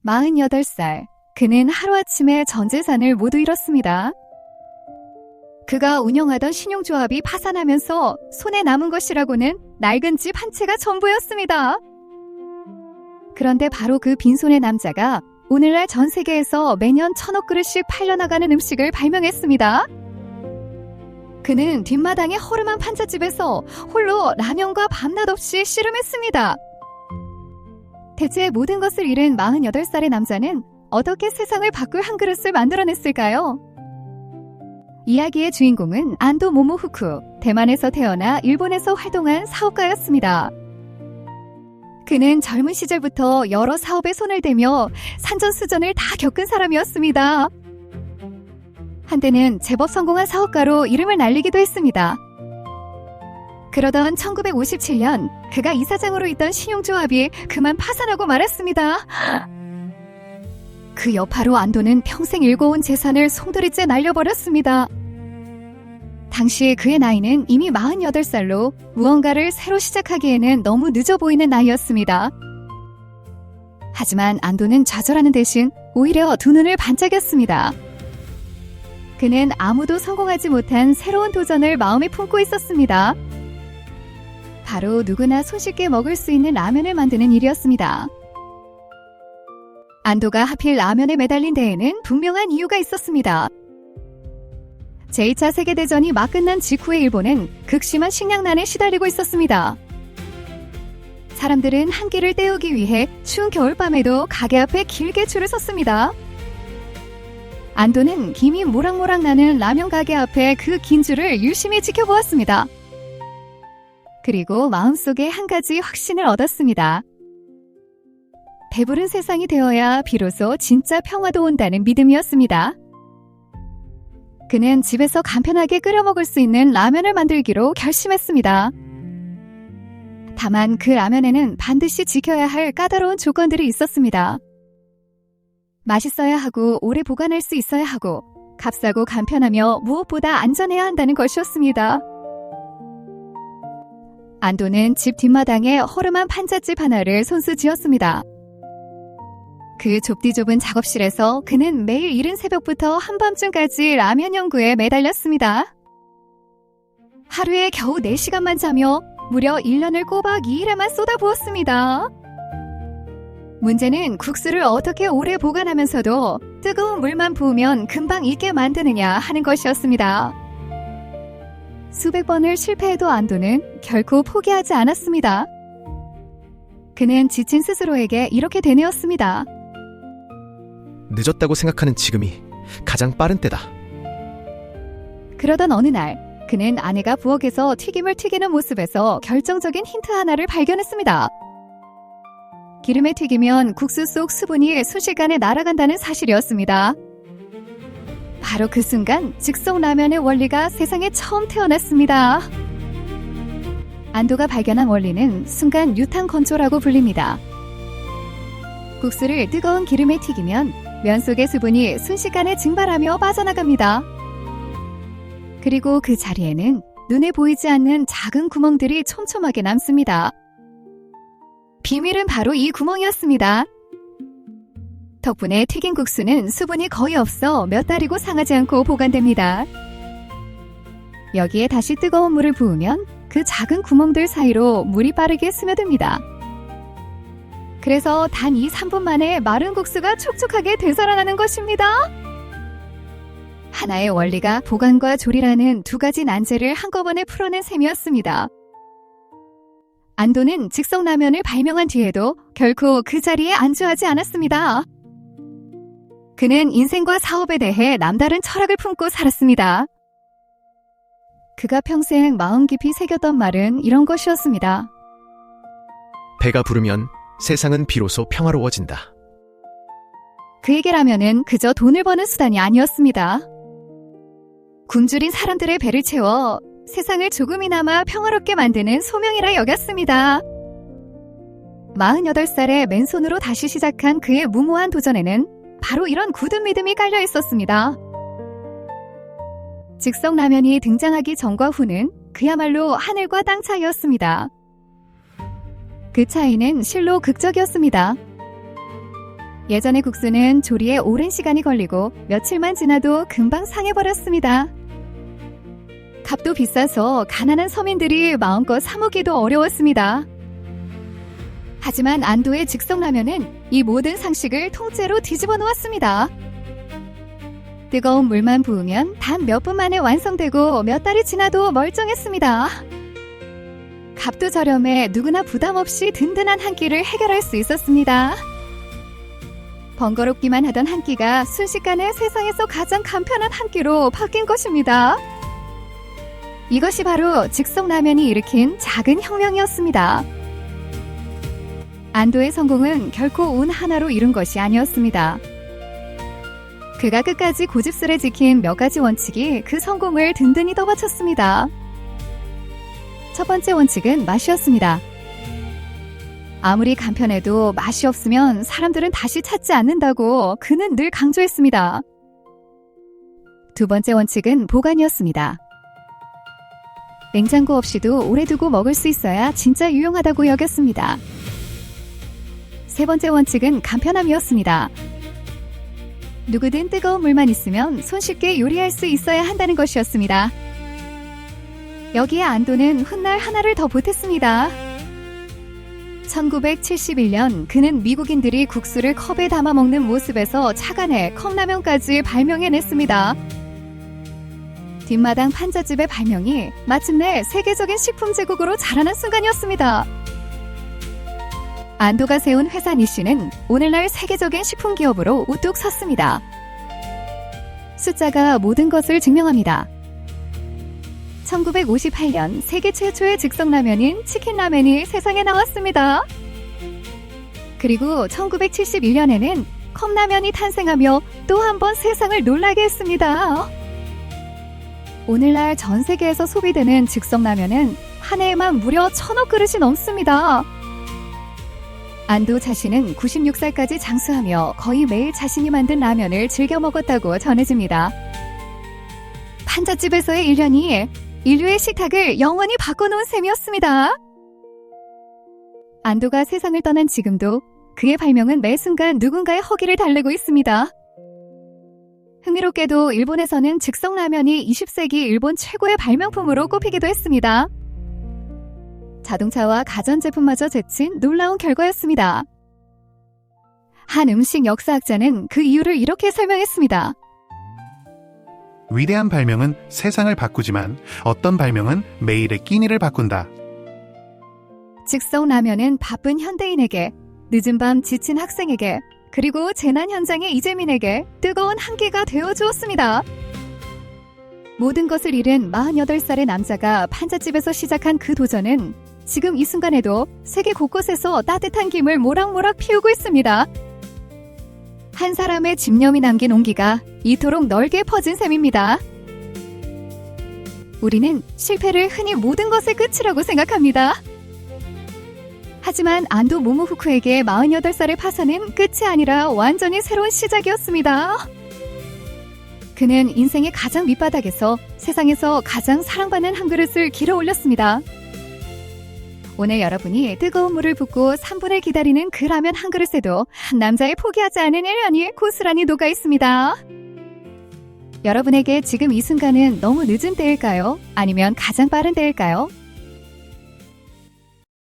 48살, 그는 하루아침에 전 재산을 모두 잃었습니다. 그가 운영하던 신용조합이 파산하면서 손에 남은 것이라고는 낡은 집 한 채가 전부였습니다. 그런데 바로 그 빈손의 남자가 오늘날 전 세계에서 매년 1000억 그릇씩 팔려나가는 음식을 발명했습니다. 그는 뒷마당의 허름한 판잣집에서 홀로 라면과 밤낮 없이 씨름했습니다. 대체 모든 것을 잃은 48살의 남자는 어떻게 세상을 바꿀 한 그릇을 만들어냈을까요? 이야기의 주인공은 안도 모모후쿠, 대만에서 태어나 일본에서 활동한 사업가였습니다. 그는 젊은 시절부터 여러 사업에 손을 대며 산전수전을 다 겪은 사람이었습니다. 한때는 제법 성공한 사업가로 이름을 날리기도 했습니다. 그러던 1957년 그가 이사장으로 있던 신용조합이 그만 파산하고 말았습니다. 그 여파로 안도는 평생 일궈온 재산을 송두리째 날려버렸습니다. 당시 그의 나이는 이미 48살로 무언가를 새로 시작하기에는 너무 늦어 보이는 나이였습니다. 하지만 안도는 좌절하는 대신 오히려 두 눈을 반짝였습니다. 그는 아무도 성공하지 못한 새로운 도전을 마음에 품고 있었습니다. 바로 누구나 손쉽게 먹을 수 있는 라면을 만드는 일이었습니다. 안도가 하필 라면에 매달린 데에는 분명한 이유가 있었습니다. 제2차 세계대전이 막 끝난 직후의 일본은 극심한 식량난에 시달리고 있었습니다. 사람들은 한 끼를 때우기 위해 추운 겨울밤에도 가게 앞에 길게 줄을 섰습니다. 안도는 김이 모락모락 나는 라면 가게 앞에 그 긴 줄을 유심히 지켜보았습니다. 그리고 마음속에 한 가지 확신을 얻었습니다. 배부른 세상이 되어야 비로소 진짜 평화도 온다는 믿음이었습니다. 그는 집에서 간편하게 끓여 먹을 수 있는 라면을 만들기로 결심했습니다. 다만 그 라면에는 반드시 지켜야 할 까다로운 조건들이 있었습니다. 맛있어야 하고 오래 보관할 수 있어야 하고 값싸고 간편하며 무엇보다 안전해야 한다는 것이었습니다. 안도는 집 뒷마당에 허름한 판잣집 하나를 손수 지었습니다. 그 좁디 좁은 작업실에서 그는 매일 이른 새벽부터 한밤중까지 라면 연구에 매달렸습니다. 하루에 겨우 4시간만 자며 무려 1년을 꼬박 이 일에만 쏟아부었습니다. 문제는 국수를 어떻게 오래 보관하면서도 뜨거운 물만 부으면 금방 익게 만드느냐 하는 것이었습니다. 수백 번을 실패해도 안도는 결코 포기하지 않았습니다. 그는 지친 스스로에게 이렇게 되뇌었습니다. 늦었다고 생각하는 지금이 가장 빠른 때다. 그러던 어느 날 그는 아내가 부엌에서 튀김을 튀기는 모습에서 결정적인 힌트 하나를 발견했습니다. 기름에 튀기면 국수 속 수분이 순식간에 날아간다는 사실이었습니다. 바로 그 순간 즉석 라면의 원리가 세상에 처음 태어났습니다. 안도가 발견한 원리는 순간 유탄 건조라고 불립니다. 국수를 뜨거운 기름에 튀기면 면 속의 수분이 순식간에 증발하며 빠져나갑니다. 그리고 그 자리에는 눈에 보이지 않는 작은 구멍들이 촘촘하게 남습니다. 비밀은 바로 이 구멍이었습니다. 덕분에 튀긴 국수는 수분이 거의 없어 몇 달이고 상하지 않고 보관됩니다. 여기에 다시 뜨거운 물을 부으면 그 작은 구멍들 사이로 물이 빠르게 스며듭니다. 그래서 단 2-3분 만에 마른 국수가 촉촉하게 되살아나는 것입니다. 하나의 원리가 보관과 조리라는 두 가지 난제를 한꺼번에 풀어낸 셈이었습니다. 안도는 즉석 라면을 발명한 뒤에도 결코 그 자리에 안주하지 않았습니다. 그는 인생과 사업에 대해 남다른 철학을 품고 살았습니다. 그가 평생 마음 깊이 새겼던 말은 이런 것이었습니다. 배가 부르면 세상은 비로소 평화로워진다. 그에게 라면은 그저 돈을 버는 수단이 아니었습니다. 굶주린 사람들의 배를 채워 세상을 조금이나마 평화롭게 만드는 소명이라 여겼습니다. 48살에 맨손으로 다시 시작한 그의 무모한 도전에는 바로 이런 굳은 믿음이 깔려 있었습니다. 즉석 라면이 등장하기 전과 후는 그야말로 하늘과 땅 차이였습니다. 그 차이는 실로 극적이었습니다. 예전의 국수는 조리에 오랜 시간이 걸리고 며칠만 지나도 금방 상해버렸습니다. 값도 비싸서 가난한 서민들이 마음껏 사 먹기도 어려웠습니다. 하지만 안도의 즉석라면은 이 모든 상식을 통째로 뒤집어 놓았습니다. 뜨거운 물만 부으면 단 몇 분 만에 완성되고 몇 달이 지나도 멀쩡했습니다. 값도 저렴해 누구나 부담 없이 든든한 한 끼를 해결할 수 있었습니다. 번거롭기만 하던 한 끼가 순식간에 세상에서 가장 간편한 한 끼로 바뀐 것입니다. 이것이 바로 즉석라면이 일으킨 작은 혁명이었습니다. 안도의 성공은 결코 운 하나로 이룬 것이 아니었습니다. 그가 끝까지 고집스레 지킨 몇 가지 원칙이 그 성공을 든든히 떠받쳤습니다. 첫 번째 원칙은 맛이었습니다. 아무리 간편해도 맛이 없으면 사람들은 다시 찾지 않는다고 그는 늘 강조했습니다. 두 번째 원칙은 보관이었습니다. 냉장고 없이도 오래 두고 먹을 수 있어야 진짜 유용하다고 여겼습니다. 세 번째 원칙은 간편함이었습니다. 누구든 뜨거운 물만 있으면 손쉽게 요리할 수 있어야 한다는 것이었습니다. 여기에 안도는 훗날 하나를 더 보탰습니다. 1971년 그는 미국인들이 국수를 컵에 담아 먹는 모습에서 착안해 컵라면까지 발명해냈습니다. 뒷마당 판잣집의 발명이 마침내 세계적인 식품 제국으로 자라난 순간이었습니다. 안도가 세운 회사 니쉬는 오늘날 세계적인 식품 기업으로 우뚝 섰습니다. 숫자가 모든 것을 증명합니다. 1958년 세계 최초의 즉석라면인 치킨라면이 세상에 나왔습니다. 그리고 1971년에는 컵라면이 탄생하며 또 한 번 세상을 놀라게 했습니다. 오늘날 전 세계에서 소비되는 즉석라면은 한 해에만 무려 1000억 그릇이 넘습니다. 안도 자신은 96살까지 장수하며 거의 매일 자신이 만든 라면을 즐겨 먹었다고 전해집니다. 판잣집에서의 1년이 인류의 식탁을 영원히 바꿔놓은 셈이었습니다. 안도가 세상을 떠난 지금도 그의 발명은 매 순간 누군가의 허기를 달래고 있습니다. 흥미롭게도 일본에서는 즉석라면이 20세기 일본 최고의 발명품으로 꼽히기도 했습니다. 자동차와 가전제품마저 제친 놀라운 결과였습니다. 한 음식 역사학자는 그 이유를 이렇게 설명했습니다. 위대한 발명은 세상을 바꾸지만 어떤 발명은 매일의 끼니를 바꾼다. 즉석라면은 바쁜 현대인에게, 늦은 밤 지친 학생에게, 그리고 재난 현장의 이재민에게 뜨거운 한 끼가 되어주었습니다. 모든 것을 잃은 48살의 남자가 판잣집에서 시작한 그 도전은 지금 이 순간에도 세계 곳곳에서 따뜻한 김을 모락모락 피우고 있습니다. 한 사람의 집념이 남긴 온기가 이토록 넓게 퍼진 셈입니다. 우리는 실패를 흔히 모든 것의 끝이라고 생각합니다. 하지만 안도 모모후쿠에게 48살의 파산은 끝이 아니라 완전히 새로운 시작이었습니다. 그는 인생의 가장 밑바닥에서 세상에서 가장 사랑받는 한 그릇을 길어 올렸습니다. 오늘 여러분이 뜨거운 물을 붓고 3분을 기다리는 그 라면 한 그릇에도 한 남자의 포기하지 않은 일련이 고스란히 녹아 있습니다. 여러분에게 지금 이 순간은 너무 늦은 때일까요? 아니면 가장 빠른 때일까요?